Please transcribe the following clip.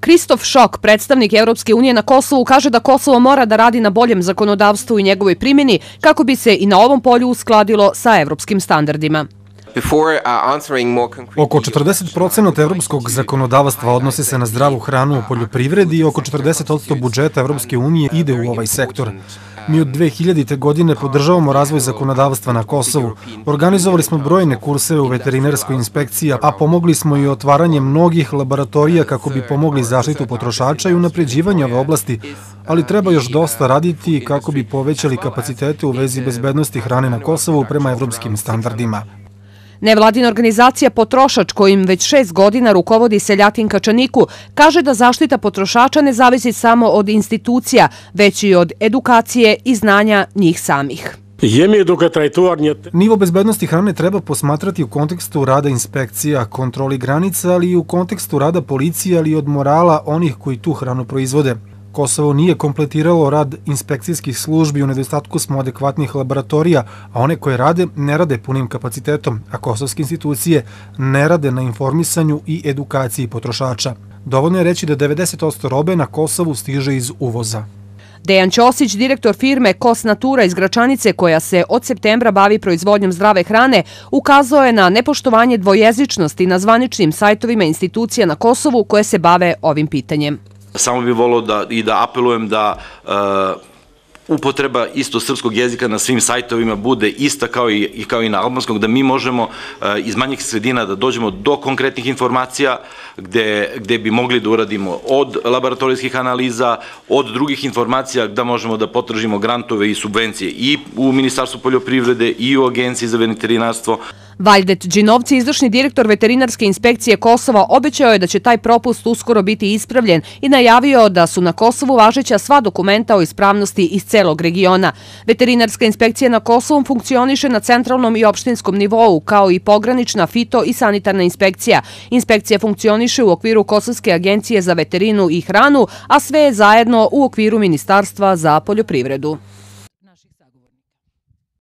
Kristof Šok, predstavnik Evropske unije na Kosovu, kaže da Kosovo mora da radi na boljem zakonodavstvu i njegovoj primjeni kako bi se i na ovom polju uskladilo sa evropskim standardima. Oko 40% evropskog zakonodavstva odnosi se na zdravu hranu u poljoprivredi i oko 40% budžeta Evropske unije ide u ovaj sektor. Mi od 2000. godine podržavamo razvoj zakonodavstva na Kosovu. Organizovali smo brojne kurseve u veterinarskoj inspekciji, a pomogli smo i otvaranje mnogih laboratorija kako bi pomogli zaštitu potrošača i unapređivanje ove oblasti, ali treba još dosta raditi kako bi povećali kapacitete u vezi bezbednosti hrane na Kosovu prema evropskim standardima. Nevladina organizacija Potrošač, kojim već 6 godina rukovodi Seljatin Kačaniku, kaže da zaštita potrošača ne zavisi samo od institucija, već i od edukacije i znanja njih samih. Nivo bezbednosti hrane treba posmatrati u kontekstu rada inspekcija, kontroli granica, ali i u kontekstu rada policije, ali i od morala onih koji tu hranu proizvode. Kosovo nije kompletiralo rad inspekcijskih službi, u nedostatku smo adekvatnih laboratorija, a one koje rade ne rade punim kapacitetom, a kosovske institucije ne rade na informisanju i edukaciji potrošača. Dovoljno je reći da 90% robe na Kosovu stiže iz uvoza. Dejan Ćosić, direktor firme Kos Natura iz Gračanice, koja se od septembra bavi proizvodnjom zdrave hrane, ukazao je na nepoštovanje dvojezičnosti na zvaničnim sajtovima institucija na Kosovu koje se bave ovim pitanjem. Samo bih volio da apelujem da upotreba isto srpskog jezika na svim sajtovima bude ista kao i na albanskog, da mi možemo iz manjih sredina da dođemo do konkretnih informacija gde bi mogli da uradimo od laboratorijskih analiza, od drugih informacija da možemo da potražimo grantove i subvencije i u Ministarstvu poljoprivrede i u Agenciji za veterinarstvo. Valdet Džinovci, izvršni direktor veterinarske inspekcije Kosova, obećao je da će taj propust uskoro biti ispravljen i najavio da su na Kosovu važeća sva dokumenta o ispravnosti iz celog regiona. Veterinarska inspekcija na Kosovu funkcioniše na centralnom i opštinskom nivou, kao i pogranična, fito i sanitarna inspekcija. Inspekcija funkcioniše u okviru Kosovske agencije za veterinu i hranu, a sve je zajedno u okviru Ministarstva za poljoprivredu.